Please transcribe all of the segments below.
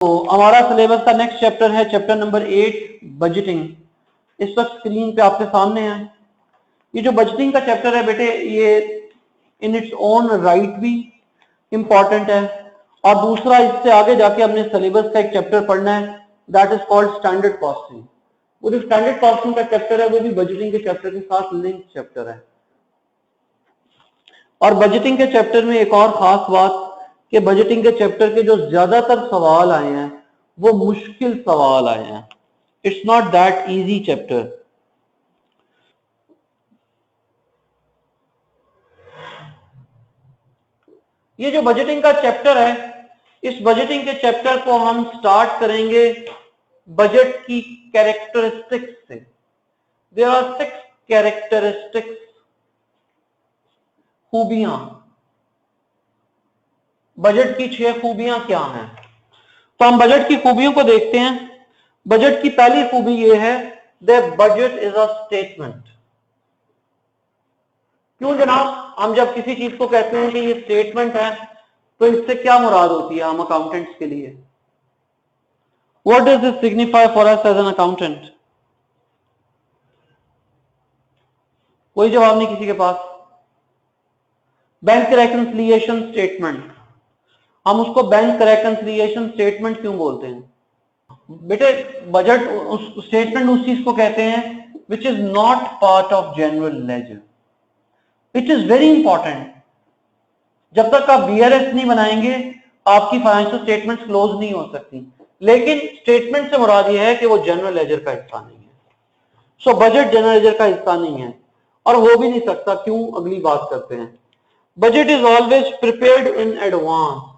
तो हमारा सिलेबस का नेक्स्ट चैप्टर है चैप्टर नंबर 8 बजटिंग। इस वक्त स्क्रीन पे आपके सामने है। ये जो बजटिंग का चैप्टर है बेटे, ये इन इट्स ओन राइट भी इंपॉर्टेंट है, और दूसरा इससे आगे जाके हमने सिलेबस का एक चैप्टर पढ़ना है, that is called standard costing. वो जो स्टैंडर्ड कॉस्टिंग का चैप्टर है वो भी बजटिंग के चैप्टर के साथ लिंक चैप्टर है। और बजटिंग के चैप्टर में एक और खास बात कि बजटिंग के चैप्टर के जो ज्यादातर सवाल आए हैं वो मुश्किल सवाल आए हैं। It's not that easy chapter. ये जो बजटिंग का चैप्टर है, इस बजटिंग के चैप्टर को हम स्टार्ट करेंगे बजट की कैरेक्टरिस्टिक्स से। देयर आर 6 कैरेक्टरिस्टिक्स, खूबियां। बजट की 6 खूबियां क्या हैं? तो हम बजट की खूबियों को देखते हैं। बजट की पहली खूबी यह है, the budget is a statement. क्यों जनाब? हम जब किसी चीज को कहते हैं कि ये स्टेटमेंट है, तो इससे क्या मुराद होती है हम अकाउंटेंट्स के लिए? What does this signify for us as an accountant? कोई जवाब नहीं किसी के पास। बैंक रेकंसिलिएशन स्टेटमेंट, हम उसको बैंक रेकंसिलिएशन स्टेटमेंट क्यों बोलते हैं? बेटे बजट स्टेटमेंट उस चीज को कहते हैं which is not part of general ledger. It is very important. जब तक आप बीआरएस नहीं बनाएंगे आपकी फाइनेंशियल स्टेटमेंट्स क्लोज नहीं हो सकती। लेकिन स्टेटमेंट से मुराद यह है कि वो जनरल लेजर का हिस्सा नहीं है। सो बजट जनरल लेजर का हिस्सा नहीं है और हो भी नहीं सकता। क्यों? अगली बात करते हैं। Budget is always prepared in advance.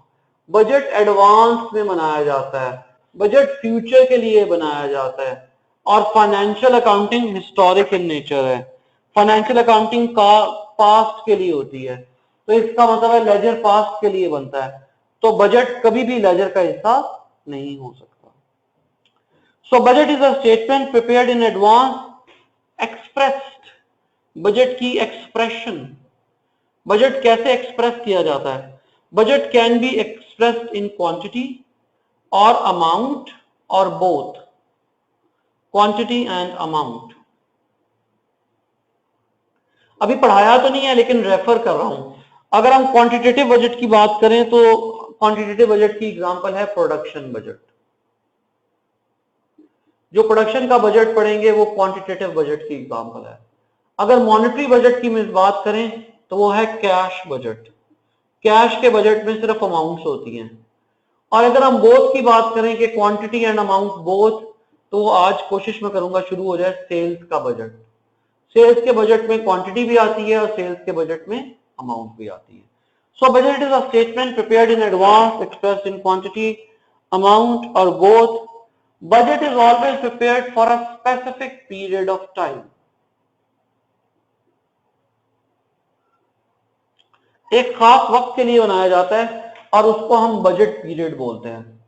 Budget advance में बनाया जाता है, बजट फ्यूचर के लिए बनाया जाता है। और financial accounting historic in nature है। फाइनेंशियल अकाउंटिंग का पास्ट के लिए होती है, तो इसका मतलब है लेजर पास्ट के लिए बनता है। तो बजट कभी भी लेजर का हिस्सा नहीं हो सकता। सो budget is a statement prepared in advance, expressed. Budget की एक्सप्रेशन, बजट कैसे एक्सप्रेस किया जाता है? Budget can be expressed in quantity और अमाउंट और बोथ, क्वांटिटी एंड अमाउंट। अभी पढ़ाया तो नहीं है लेकिन रेफर कर रहा हूं। अगर हम क्वांटिटेटिव बजट की बात करें तो क्वांटिटेटिव बजट की एग्जांपल है प्रोडक्शन बजट। जो प्रोडक्शन का बजट पढ़ेंगे वो क्वांटिटेटिव बजट की एग्जांपल है। अगर मॉनेटरी बजट की बात करें तो वो है कैश बजट। कैश के बजट में सिर्फ अमाउंट्स होती हैं। और अगर हम बोथ की बात करें कि क्वांटिटी एंड अमाउंट बोथ, तो आज कोशिश में करूंगा शुरू हो जाए सेल्स का बजट। सेल्स के बजट में क्वांटिटी भी आती है और सेल्स के बजट में अमाउंट भी आती है। So budget is a statement prepared in advance, expressed in quantity, amount और both. Budget is always prepared for a specific period of time. एक खास वक्त के लिए बनाया जाता है और उसको हम बजट पीरियड बोलते हैं।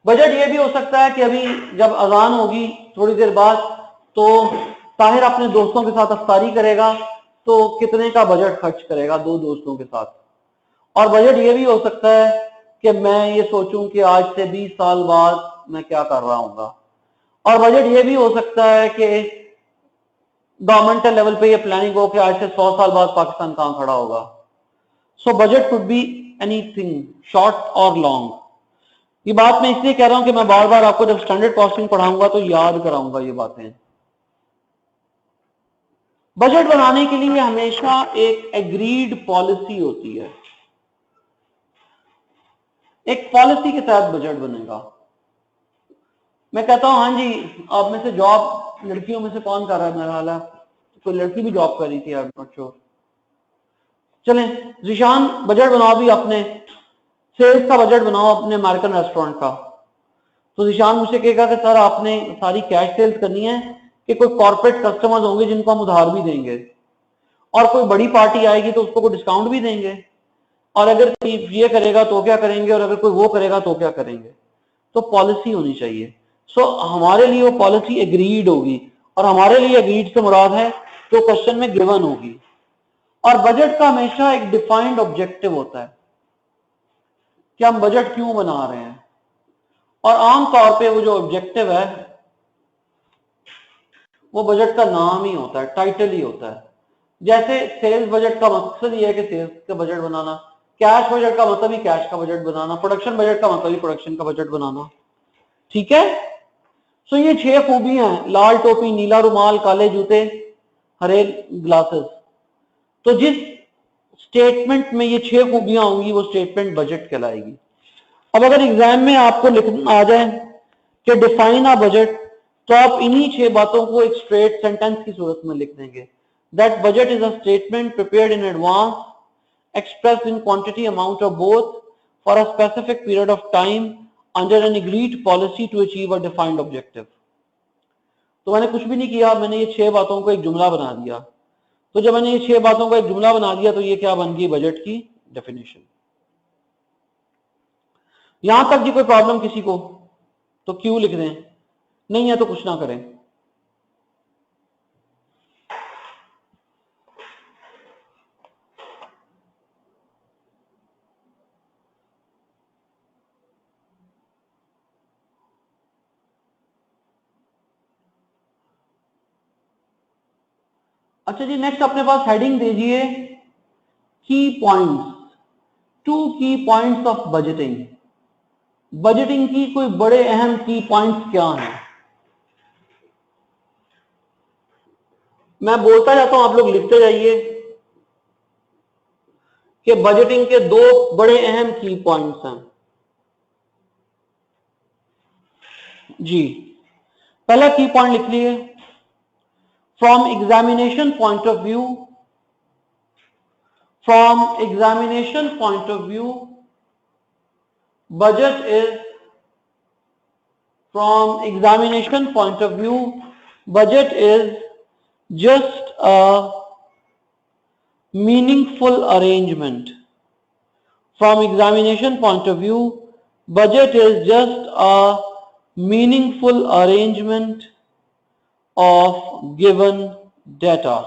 बजट ये भी हो सकता है कि अभी जब अजान होगी थोड़ी देर बाद, तो ताहिर अपने दोस्तों के साथ अफ्तारी करेगा, तो कितने का बजट खर्च करेगा 2 दोस्तों के साथ। और बजट ये भी हो सकता है कि मैं ये सोचूं कि आज से 20 साल बाद मैं क्या कर रहा हूँ। और बजट ये भी हो सकता है कि गवर्नमेंटल लेवल पे ये प्लानिंग हो कि आज से 100 साल बाद पाकिस्तान कहां खड़ा होगा। So budget could be anything, short और लॉन्ग। ये बात मैं इसलिए कह रहा हूं कि मैं बार बार आपको जब स्टैंडर्ड कॉस्टिंग पढ़ाऊंगा तो याद कराऊंगा ये बातें। बजट बनाने के लिए हमेशा एक एग्रीड पॉलिसी होती है। एक पॉलिसी के तहत बजट बनेगा। मैं कहता हूं हाँ जी, आप में से जॉब लड़कियों में से कौन कर रहा है? मेरा हाल है कोई लड़की भी जॉब कर रही थी, आई एम नॉट श्योर। चलें जिशान, बजट बनाओ भी अपने, सेल्स का बजट बनाओ अपने अमेरिकन रेस्टोरेंट का। तो जिशान मुझसे कहेगा कि सर आपने सारी कैश सेल्स करनी है कि कोई कॉर्पोरेट कस्टमर्स होंगे जिनको हम उधार भी देंगे, और कोई बड़ी पार्टी आएगी तो उसको कोई डिस्काउंट भी देंगे, और अगर ये करेगा तो क्या करेंगे, और अगर कोई वो करेगा तो क्या करेंगे। तो पॉलिसी होनी चाहिए। सो हमारे लिए वो पॉलिसी एग्रीड होगी, और हमारे लिए एग्रीड से मुराद है जो क्वेश्चन में गिवन होगी। और बजट का हमेशा एक डिफाइंड ऑब्जेक्टिव होता है। कि हम बजट क्यों बना रहे हैं, और आमतौर पे वो जो ऑब्जेक्टिव है वो बजट का नाम ही होता है, टाइटल ही होता है। जैसे सेल्स बजट का मकसद ये है कि सेल्स का बजट बनाना, कैश बजट का मतलब ही कैश का बजट बनाना, प्रोडक्शन बजट का मतलब ही प्रोडक्शन का बजट बनाना। ठीक है, सो ये 6 खूबियां हैं, लाल टोपी, नीला रुमाल, काले जूते, हरे ग्लासेस। तो जिस स्टेटमेंट में ये 6 खूबियां होंगी वो स्टेटमेंट बजट कहलाएगी। अब अगर एग्जाम में आपको लिखना आ जाए कि डिफाइन अ बजट, तो आप इन्हीं 6 बातों को एक स्ट्रेट सेंटेंस की सूरत में लिख देंगे। That budget is a statement prepared in advance, expressed in quantity, amount or both, for a specific period of time under an agreed policy to achieve a defined objective. तो मैंने कुछ भी नहीं किया, मैंने ये 6 बातों को एक जुमला बना दिया। तो जब मैंने ये 6 बातों को एक जुमला बना दिया तो ये क्या बन गई, बजट की डेफिनेशन। यहां तक जी कोई प्रॉब्लम किसी को तो क्यों लिख दें, नहीं है तो कुछ ना करें। अच्छा जी, नेक्स्ट अपने पास हेडिंग दीजिए की पॉइंट्स, 2 की पॉइंट्स ऑफ बजटिंग। बजटिंग की कोई बड़े अहम की पॉइंट्स क्या हैं? मैं बोलता जाता हूं, आप लोग लिखते जाइए कि बजटिंग के 2 बड़े अहम की पॉइंट्स हैं। जी, पहला की पॉइंट लिख लिए, from examination point of view, from examination point of view budget is, from examination point of view budget is just a meaningful arrangement. From examination point of view, budget is just a meaningful arrangement of given data.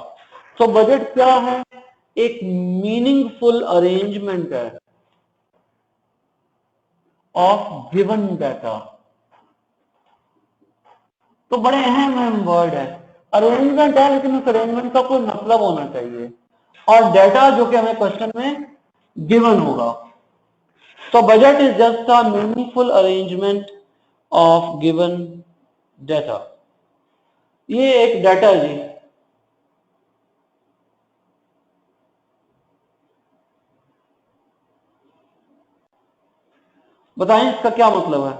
So budget क्या है? एक meaningful arrangement है of given data. तो बड़े अहम word है, arrangement है लेकिन उस अरेंजमेंट का कोई मतलब होना चाहिए, और डेटा जो कि हमें क्वेश्चन में गिवन होगा। तो budget is just a meaningful arrangement of given data. ये एक डेटा है जी, बताएं इसका क्या मतलब है?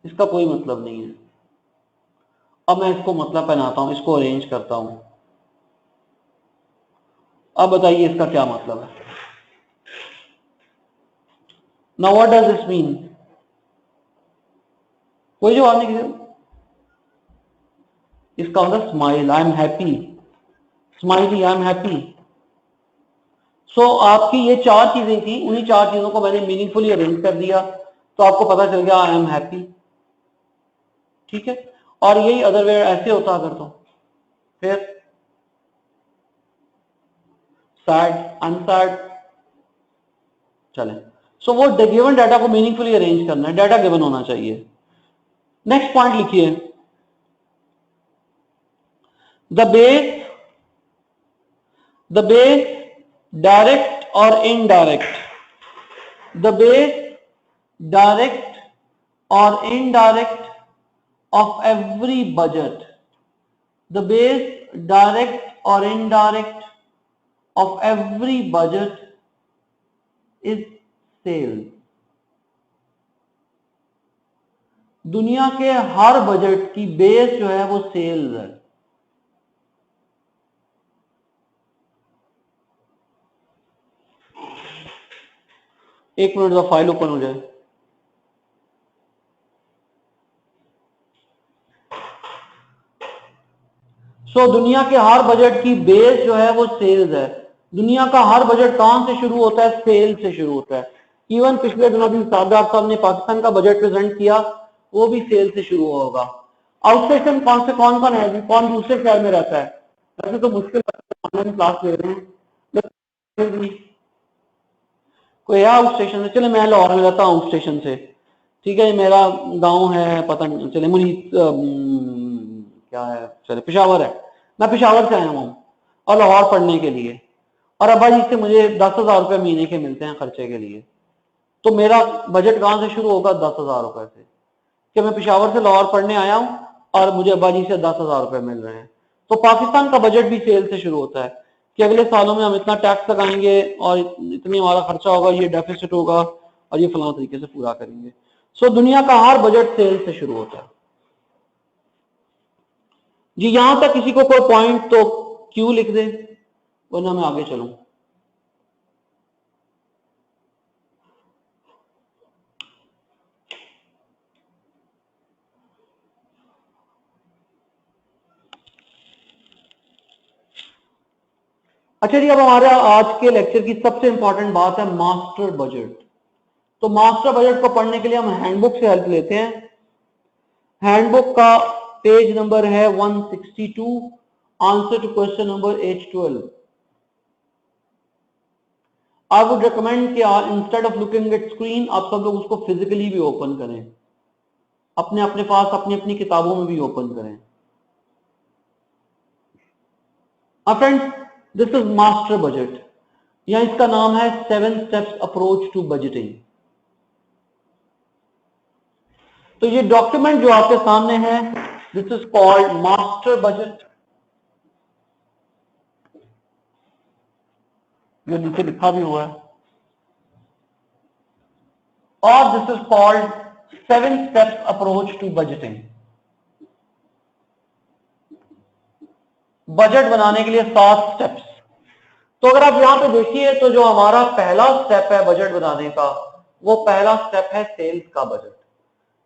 इसका कोई मतलब नहीं है। अब मैं इसको मतलब पहनाता हूं, इसको अरेंज करता हूं। अब बताइए इसका क्या मतलब है? Now what does this mean? कोई जवाब नहीं किया। इसका मतलब smile, I am happy, smiley, I am happy. So आपकी ये 4 चीजें थी, उन्हीं 4 चीजों को मैंने मीनिंगफुली अरेंज कर दिया तो आपको पता चल गया आई एम हैप्पी। ठीक है, और यही अदर वे ऐसे होता अगर तो फिर सैड, अनसैड। चले, सो वो गिवन डाटा को मीनिंगफुली अरेंज करना है, डाटा गिवन होना चाहिए। नेक्स्ट पॉइंट लिखिए, द बेस डायरेक्ट और इनडायरेक्ट, द बेस डायरेक्ट और indirect of every budget, the base direct or indirect of every budget is sales. दुनिया के हर बजट की बेस जो है वो सेल्स है। एक मिनट का फाइल ओपन हो जाए। सो दुनिया के हर बजट की बेस जो है वो सेल्स है। दुनिया का हर बजट कहां से शुरू होता है? सेल से शुरू होता है। इवन पिछले दिनों भी सादात साहब ने पाकिस्तान का बजट प्रेजेंट किया, वो भी सेल से शुरू होगा। आउटस्टेशन कौन से कौन कौन है, कौन दूसरे शहर में रहता है? वैसे तो मुश्किल ऑनलाइन क्लास ले रहे हैं, कोई है आउट स्टेशन से? चले मैं लाहौर में रहता हूँ आउट स्टेशन से, ठीक है, मेरा गांव है पता नहीं, चले मुनीत क्या है, चले पेशावर है, मैं पेशावर से आया हूँ और लाहौर पढ़ने के लिए, और अब्बा जी से मुझे 10,000 रुपये महीने के मिलते हैं खर्चे के लिए, तो मेरा बजट कहाँ से शुरू होगा? 10,000 रुपए से, कि मैं पेशावर से लाहौर पढ़ने आया हूँ और मुझे अब्बा जी से 10,000 रुपए मिल रहे हैं। तो पाकिस्तान का बजट भी सेल से शुरू होता है कि अगले सालों में हम इतना टैक्स लगाएंगे और इतनी हमारा खर्चा होगा, ये डेफिसिट होगा और ये फलां तरीके से पूरा करेंगे। सो दुनिया का हर बजट सेल से शुरू होता है जी। यहां तक किसी को कोई पॉइंट तो क्यों लिख दे, वरना मैं आगे चलूं। अच्छा जी, अब हमारे आज के लेक्चर की सबसे इंपॉर्टेंट बात है मास्टर बजट। तो मास्टर बजट को पढ़ने के लिए हम हैंडबुक से हेल्प लेते हैं। हैंडबुक का पेज नंबर है 162, answer to question number H12। I would recommend कि instead of looking at screen आप सब लोग उसको फिजिकली भी ओपन करें, अपने अपने पास अपनी अपनी किताबों में भी ओपन करें। Friends, this is master budget, या इसका नाम है 7 स्टेप्स अप्रोच टू बजटिंग। तो ये डॉक्यूमेंट जो आपके सामने है, this is called master budget. ये नीचे लिखा भी हुआ है, और this is called 7 steps approach to budgeting. Budget बनाने के लिए 7 स्टेप्स। तो अगर आप यहां पे देखिए तो जो हमारा पहला स्टेप है बजट बनाने का, वो पहला स्टेप है सेल्स का बजट।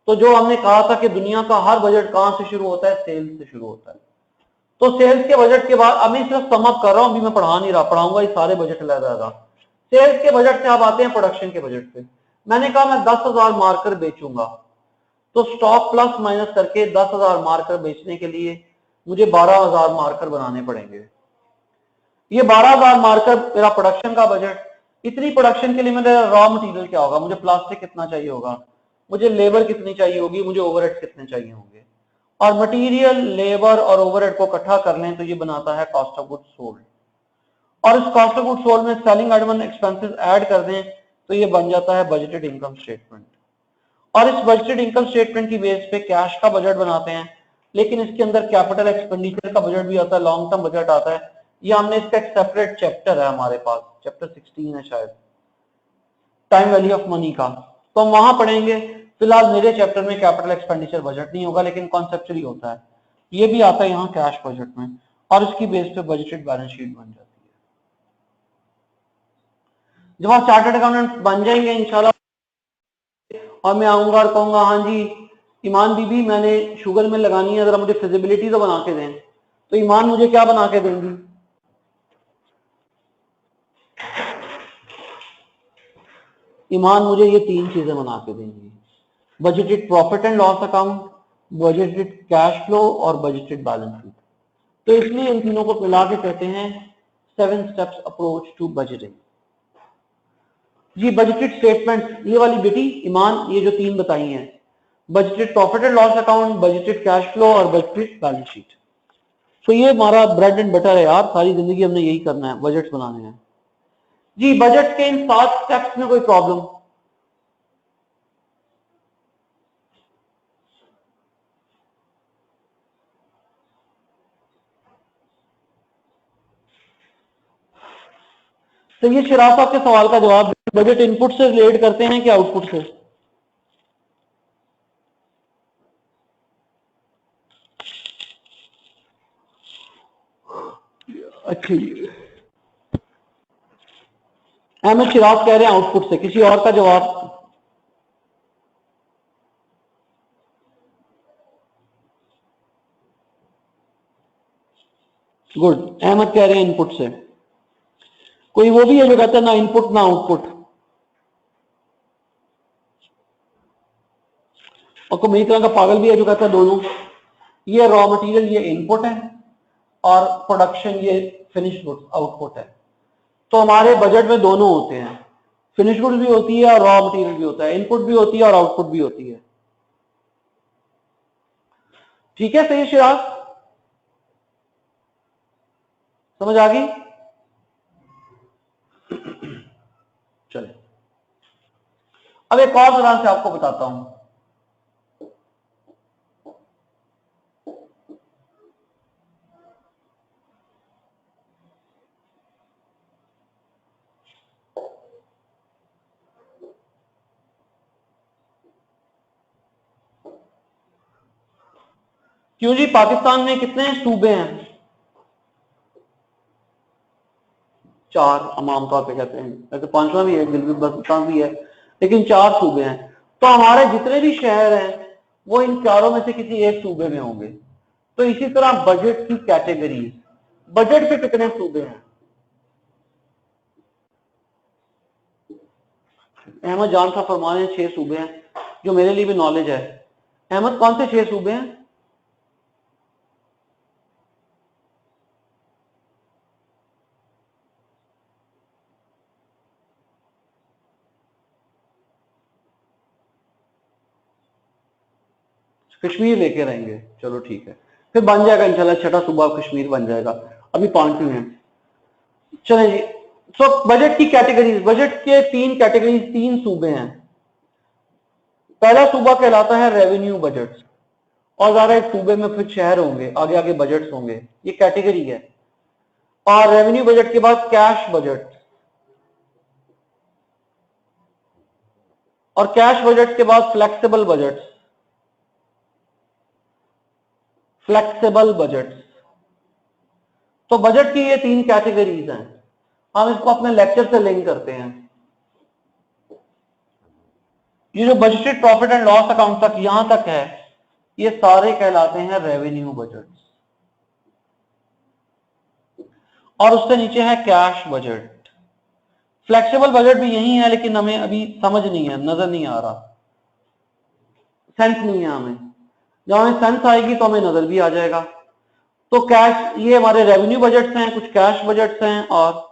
तो जो हमने कहा था कि दुनिया का हर बजट कहां से शुरू होता है? सेल्स से शुरू होता है। तो सेल्स के बजट के बाद, अभी सिर्फ सम अप कर रहा हूं, अभी मैं पढ़ा नहीं रहा, पढ़ाऊंगा ये सारे बजट अलग। सेल्स के बजट से आप आते हैं प्रोडक्शन के बजट पे। मैंने कहा मैं 10,000 मार्कर बेचूंगा, तो स्टॉक प्लस माइनस करके 10,000 मार्कर बेचने के लिए मुझे 12,000 मार्कर बनाने पड़ेंगे। ये 12,000 मार्कर मेरा प्रोडक्शन का बजट। इतनी प्रोडक्शन के लिए मेरा रॉ मटेरियल क्या होगा? मुझे प्लास्टिक कितना चाहिए होगा, मुझे लेबर कितनी चाहिए होगी, मुझे ओवरहेड कितने चाहिए होंगे, और मटेरियल, लेबर और ओवरहेड को इकट्ठा कर लें तो ये बनाता है कॉस्ट ऑफ गुड्स सोल्ड। और इस कॉस्ट ऑफ गुड्स सोल्ड में सेलिंग एडमिन एक्सपेंसेस ऐड कर दें तो ये बन जाता है बजटेड इनकम स्टेटमेंट। और इस बजटेड इनकम स्टेटमेंट की बेस पे कैश का बजट बनाते हैं, लेकिन इसके अंदर कैपिटल एक्सपेंडिचर का बजट भी आता है, लॉन्ग टर्म बजट आता है। ये हमने इसका एक सेपरेट चैप्टर है हमारे पास, चैप्टर 16 है शायद, टाइम वैल्यू ऑफ मनी का, तो हम वहां पढ़ेंगे। फिलहाल मेरे चैप्टर में कैपिटल एक्सपेंडिचर बजट नहीं होगा, लेकिन कॉन्सेप्चुअली होता है। ये भी आता है यहाँ कैश बजट में, और इसकी बेस पे बजटेड बैलेंस शीट बन जाती है। जब आप चार्टर्ड अकाउंटेंट बन जाएंगे इंशाल्लाह, और मैं आऊंगा और कहूंगा हाँ जी ईमान बीबी मैंने शुगर में लगानी है, जरा मुझे फिजिबिलिटी तो बना के दें, तो ईमान मुझे क्या बना के देंगी? ईमान मुझे ये 3 चीजें बना के देंगी, budgeted profit and loss account, budgeted cash flow और बजटेड बैलेंस शीट। तो इसलिए इन तीनों को मिला के कहते हैं 7 स्टेप्स अप्रोच टू बजटिंग। जी बजटेड स्टेटमेंट, ये वाली बेटी ईमान, ये जो 3 बताई हैं, budgeted profit and loss account, budgeted cash flow और बजटेड बैलेंस शीट। तो ये हमारा ब्रेड एंड बटर है यार, सारी जिंदगी हमने यही करना है, बजट बनाने हैं। जी बजट के इन 7 स्टेप्स में कोई प्रॉब्लम? तो ये शिराज साहब के सवाल का जवाब, बजट इनपुट से रिलेट करते हैं कि आउटपुट से? अच्छा जी, अहमद शिराज कह रहे हैं आउटपुट से, किसी और का जवाब? गुड, अहमद कह रहे हैं इनपुट से। कोई वो भी है जो कहता है ना इनपुट ना आउटपुट, और कोई मेरी तरह का पागल भी है जो कहता है दोनों। ये रॉ मटेरियल ये इनपुट है और प्रोडक्शन ये फिनिश गुड्स आउटपुट है। तो हमारे बजट में दोनों होते हैं, फिनिश गुड्स भी होती है और रॉ मटेरियल भी होता है, इनपुट भी होती है और आउटपुट भी होती है। ठीक है, सही शिराज, समझ आ गई? चले, अब एक और तरह से आपको बताता हूं। क्यों जी, पाकिस्तान में कितने सूबे हैं? 4 हम आमतौर पे कहते हैं, वैसे 5वां भी है, गिलगित भी है, लेकिन 4 सूबे हैं। तो हमारे जितने भी शहर हैं वो इन चारों में से किसी एक सूबे में होंगे। तो इसी तरह बजट की कैटेगरीज, बजट के कितने सूबे हैं? अहमद जान साहब फरमा रहे हैं 6 सूबे हैं, जो मेरे लिए भी नॉलेज है। अहमद, कौन से 6 सूबे हैं? कश्मीर लेके रहेंगे, चलो ठीक है, फिर बन जाएगा इंशाल्लाह, 6ठा सूबा कश्मीर बन जाएगा। अभी 5 ही हैं। चले जी, तो बजट की कैटेगरीज, बजट के 3 कैटेगरीज, 3 सूबे हैं। पहला सूबा कहलाता है रेवेन्यू बजट, और ज़ाहिर है सूबे में फिर शहर होंगे, आगे आगे बजट्स होंगे, ये कैटेगरी है। और रेवेन्यू बजट के बाद कैश बजट, और कैश बजट के बाद फ्लेक्सिबल बजट, फ्लेक्सिबल बजट। तो बजट की ये 3 कैटेगरीज हैं। हम इसको अपने लेक्चर से लिंक करते हैं। ये जो budgeted profit and loss account तक यहां तक है, ये सारे कहलाते हैं रेवेन्यू बजट, और उससे नीचे है कैश बजट। फ्लेक्सिबल बजट भी यही है, लेकिन हमें अभी समझ नहीं है, नजर नहीं आ रहा, सेंस नहीं है हमें। जब हमें सेंस आएगी तो हमें नजर भी आ जाएगा। तो कैश, ये हमारे रेवेन्यू बजट्स हैं, कुछ कैश बजट्स हैं, और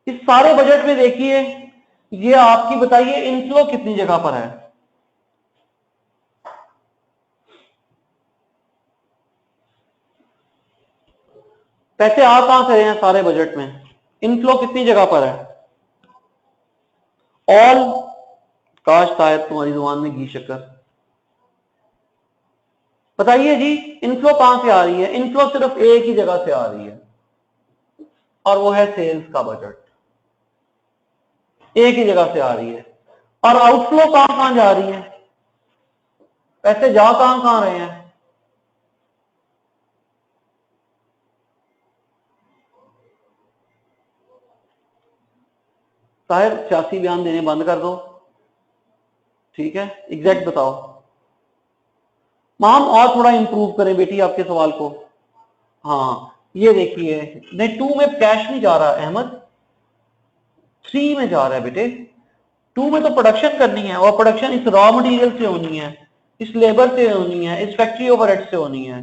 इस सारे बजट में देखिए, ये आपकी बताइए इनफ्लो कितनी जगह पर है? पैसे आ कहां से रहे हैं सारे बजट में? इनफ्लो कितनी जगह पर है? ऑल, काश शायद तुम्हारी जुबान में घी शक्कर। बताइए जी, इनफ्लो कहां से आ रही है? इनफ्लो सिर्फ एक ही जगह से आ रही है, और वो है सेल्स का बजट, एक ही जगह से आ रही है। और आउटफ्लो कहां कहां जा रही है? पैसे जा कहां कहां रहे हैं? साहिर, सियासी बयान देने बंद कर दो, ठीक है, एग्जैक्ट बताओ। माम और थोड़ा इंप्रूव करें बेटी आपके सवाल को। हाँ, ये देखिए, नहीं 2 में कैश नहीं जा रहा अहमद, 3 में जा रहा है बेटे। 2 में तो प्रोडक्शन करनी है, और प्रोडक्शन इस रॉ मटेरियल से होनी है, इस लेबर से होनी है, इस फैक्ट्री ओवरहेड से होनी है।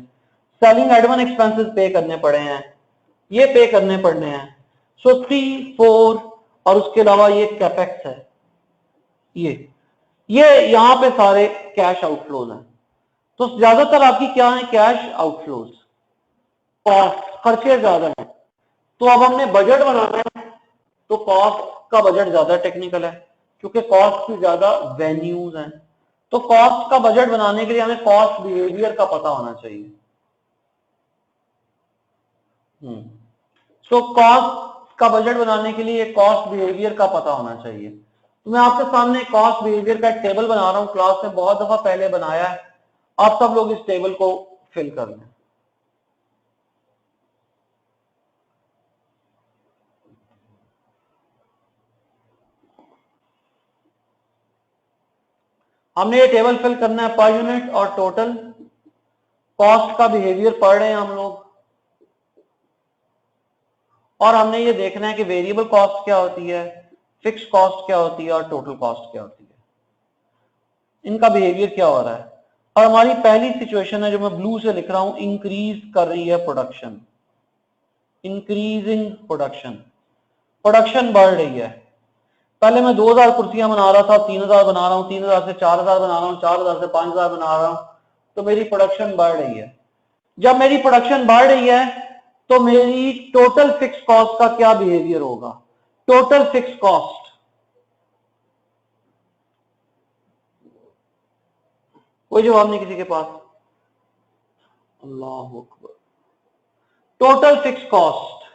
सेलिंग एडमिन एक्सपेंसेस पे करने पड़े हैं, ये पे करने पड़ने हैं। सो 3, 4, और उसके अलावा ये कैपेक्स है, ये यहां पे सारे कैश आउटफ्लोज हैं। तो ज्यादातर आपकी क्या है? कैश आउटफ्लोज, कॉस्ट, खर्चे ज्यादा है। तो अब हमने बजट बनाना है, तो कॉस्ट का बजट ज्यादा टेक्निकल है, क्योंकि कॉस्ट की ज्यादा वेन्यूज हैं। तो कॉस्ट का बजट बनाने के लिए हमें कॉस्ट बिहेवियर का पता होना चाहिए। सो कॉस्ट का बजट बनाने के लिए कॉस्ट बिहेवियर का पता होना चाहिए। तो मैं आपके सामने कॉस्ट बिहेवियर का एक टेबल बना रहा हूं, क्लास में बहुत दफा पहले बनाया है, आप सब लोग इस टेबल को फिल कर लें। हमने ये टेबल फिल करना है पर यूनिट और टोटल। कॉस्ट का बिहेवियर पढ़ रहे हैं हम लोग, और हमने ये देखना है कि वेरिएबल कॉस्ट क्या होती है, फिक्स कॉस्ट क्या होती है, और टोटल कॉस्ट क्या होती है, इनका बिहेवियर क्या हो रहा है। और हमारी पहली सिचुएशन है जो मैं ब्लू से लिख रहा हूं, इंक्रीज कर रही है प्रोडक्शन, इंक्रीजिंग प्रोडक्शन। प्रोडक्शन बढ़ रही है। पहले मैं 2000 कुर्सियां बना रहा था, 3000 बना रहा हूं, 3000 से 4000 बना रहा हूं, 4000 से 5000 बना रहा हूं, तो मेरी प्रोडक्शन बढ़ रही है। जब मेरी प्रोडक्शन बढ़ रही है तो मेरी टोटल फिक्स कॉस्ट का क्या बिहेवियर होगा? टोटल फिक्स कॉस्ट, कोई जवाब नहीं किसी के पास? अल्लाह अकबर। Total fix cost,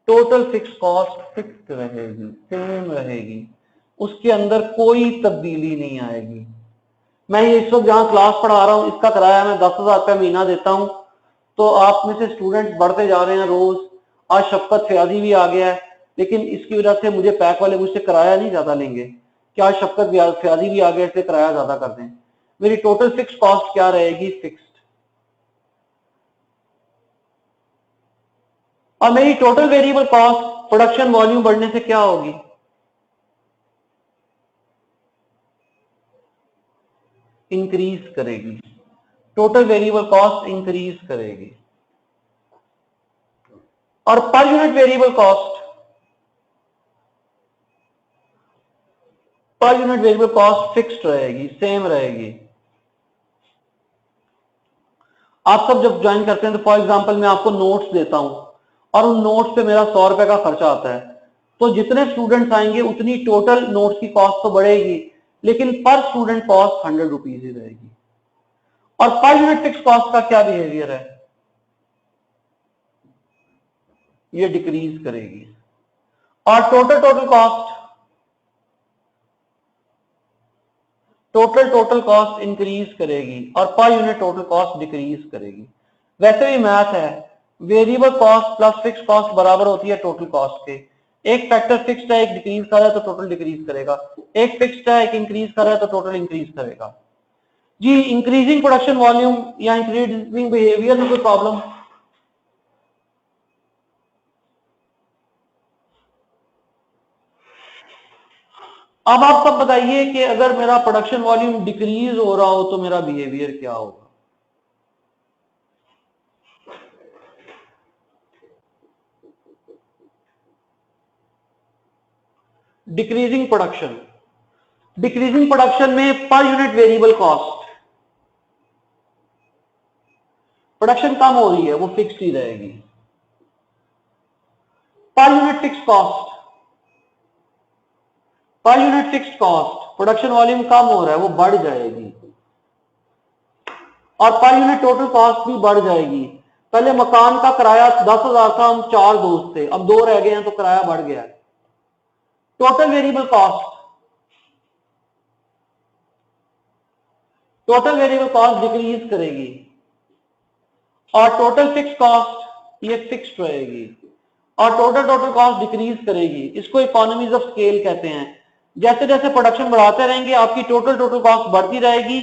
total fix cost fix रहेगी, सेम रहेगी, उसके अंदर कोई तब्दीली नहीं आएगी। मैं ये इस वक्त जहां क्लास पढ़ा रहा हूं, इसका किराया मैं 10,000 रुपया महीना देता हूं, तो आप में से स्टूडेंट्स बढ़ते जा रहे हैं रोज। आज शफकत फयाजी भी आ गया है, लेकिन इसकी वजह से मुझे पैक वाले मुझसे किराया नहीं ज्यादा लेंगे कि आज शफकत फयाजी भी आ गया, इससे किराया ज्यादा कर दें। मेरी टोटल फिक्स कॉस्ट क्या रहेगी? फिक्स्ड। और मेरी total variable cost production volume बढ़ने से क्या होगी? इंक्रीज करेगी। टोटल वेरिएबल कॉस्ट इंक्रीज करेगी। और पर unit variable cost, per unit variable cost fixed रहेगी, सेम रहेगी। आप सब जब ज्वाइन करते हैं तो फॉर एग्जांपल मैं आपको नोट्स देता हूं और उन नोट्स पे मेरा 100 रुपए का खर्चा आता है, तो जितने स्टूडेंट्स आएंगे उतनी टोटल नोट्स की कॉस्ट तो बढ़ेगी, लेकिन पर स्टूडेंट कॉस्ट 100 रुपीज ही रहेगी। और पर यूनिट फिक्स कॉस्ट का क्या बिहेवियर है? ये डिक्रीज करेगी। और total cost, total cost increase करेगी और per unit total cost decrease करेगी। वैसे भी मैथ है, variable cost plus fix cost बराबर होती है टोटल कॉस्ट के। एक फैक्टर फिक्स्ड है, एक डिक्रीज कर रहा है तो टोटल डिक्रीज करेगा, एक फिक्स्ड है, एक इंक्रीज कर रहा है तो टोटल इंक्रीज करेगा। जी, इंक्रीजिंग प्रोडक्शन वॉल्यूम या इंक्रीजिंग बिहेवियर में कोई प्रॉब्लम? अब आप सब बताइए कि अगर मेरा प्रोडक्शन वॉल्यूम डिक्रीज हो रहा हो तो मेरा बिहेवियर क्या होगा? डिक्रीजिंग प्रोडक्शन, डिक्रीजिंग प्रोडक्शन में per unit variable cost, production कम हो रही है वो फिक्स्ड ही रहेगी। Per unit fix cost, per unit fixed cost, production volume कम हो रहा है वो बढ़ जाएगी। और पर यूनिट टोटल कॉस्ट भी बढ़ जाएगी। पहले मकान का किराया 10,000 था, हम 4 दोस्त थे, अब 2 रह गए हैं तो किराया बढ़ गया है। Total variable cost, total variable cost decrease करेगी और टोटल फिक्स कॉस्ट ये फिक्स्ड रहेगी और टोटल कॉस्ट डिक्रीज करेगी। इसको इकोनॉमीज ऑफ स्केल कहते हैं। जैसे जैसे प्रोडक्शन बढ़ाते रहेंगे आपकी टोटल कॉस्ट बढ़ती रहेगी,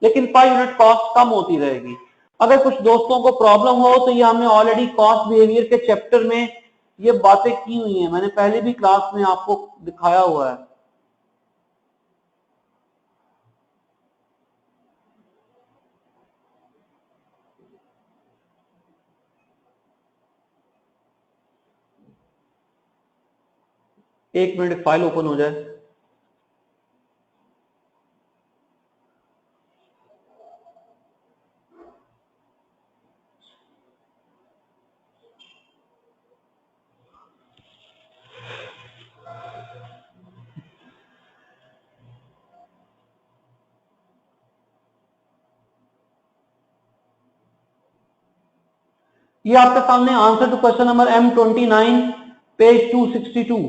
लेकिन पर यूनिट कॉस्ट कम होती रहेगी। अगर कुछ दोस्तों को प्रॉब्लम हो तो ये हमने ऑलरेडी कॉस्ट बिहेवियर के चैप्टर में ये बातें की हुई हैं, मैंने पहले भी क्लास में आपको दिखाया हुआ है। एक मिनट फाइल ओपन हो जाए। ये आपके सामने answer to question number M29 page 262।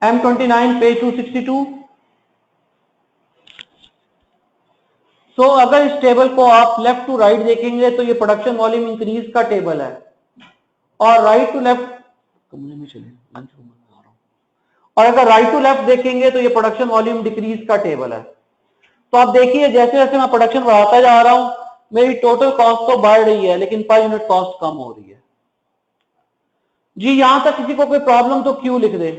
M29 page 262। So अगर इस टेबल को आप लेफ्ट टू राइट देखेंगे तो ये प्रोडक्शन वॉल्यूम इंक्रीज का टेबल है, और राइट टू लेफ्ट, कमरे में चले लंच रूम में आ रहा हूं, और अगर राइट टू लेफ्ट देखेंगे तो ये प्रोडक्शन वॉल्यूम डिक्रीज का टेबल है। तो आप देखिए जैसे जैसे मैं प्रोडक्शन बढ़ाता जा रहा हूं मेरी टोटल कॉस्ट तो बढ़ रही है लेकिन पर यूनिट कॉस्ट कम हो रही है। जी, यहां तक किसी को कोई प्रॉब्लम तो क्यों लिख दे।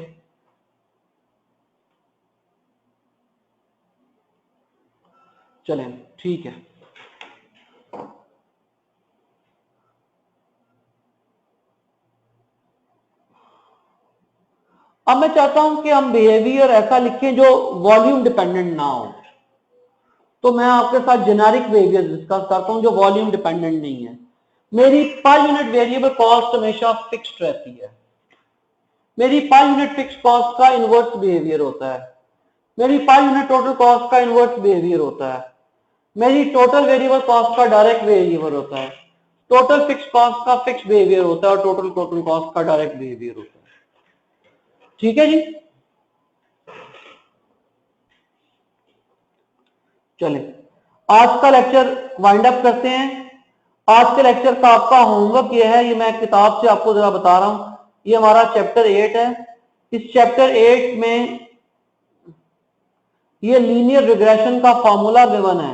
चलें ठीक है। अब मैं चाहता हूं कि हम बिहेवियर ऐसा लिखें जो वॉल्यूम डिपेंडेंट ना हो। तो मैं आपके साथ जेनेरिक बिहेवियर डिस्कस करता हूं जो वॉल्यूम डिपेंडेंट नहीं है। मेरी पर यूनिट वेरिएबल कॉस्ट हमेशा फिक्स्ड रहती है। मेरी पर यूनिट फिक्स कॉस्ट का इनवर्स बिहेवियर होता है। मेरी पर यूनिट टोटल कॉस्ट का इनवर्स बिहेवियर होता है। मेरी टोटल वेरिएबल कॉस्ट का डायरेक्ट बिहेवियर होता है। टोटल फिक्स कॉस्ट का फिक्स बिहेवियर होता है और टोटल कॉस्ट का डायरेक्ट बिहेवियर होता है। ठीक है जी। चले आज का लेक्चर वाइंड अप करते हैं। आज के लेक्चर का आपका होमवर्क ये है, ये मैं किताब से आपको जरा बता रहा हूं। ये हमारा चैप्टर 8 है। इस चैप्टर 8 में ये लीनियर रिग्रेशन का फॉर्मूला गिवन है।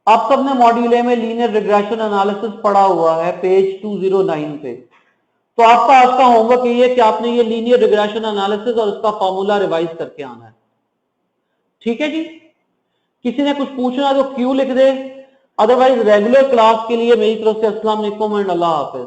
आप सबने मॉड्यूल ए में लीनियर रिग्रेशन एनालिसिस पढ़ा हुआ है पेज 209 पे। तो आपका आज का होमवर्क ये है कि आपने ये लीनियर रिग्रेशन एनालिसिस और उसका फॉर्मूला रिवाइज करके आना है। ठीक है जी। किसी ने कुछ पूछना है तो क्यू लिख दे, अदरवाइज रेगुलर क्लास के लिए मेरी तरफ से अस्सलाम वालेकुम एंड अल्लाह हाफिज।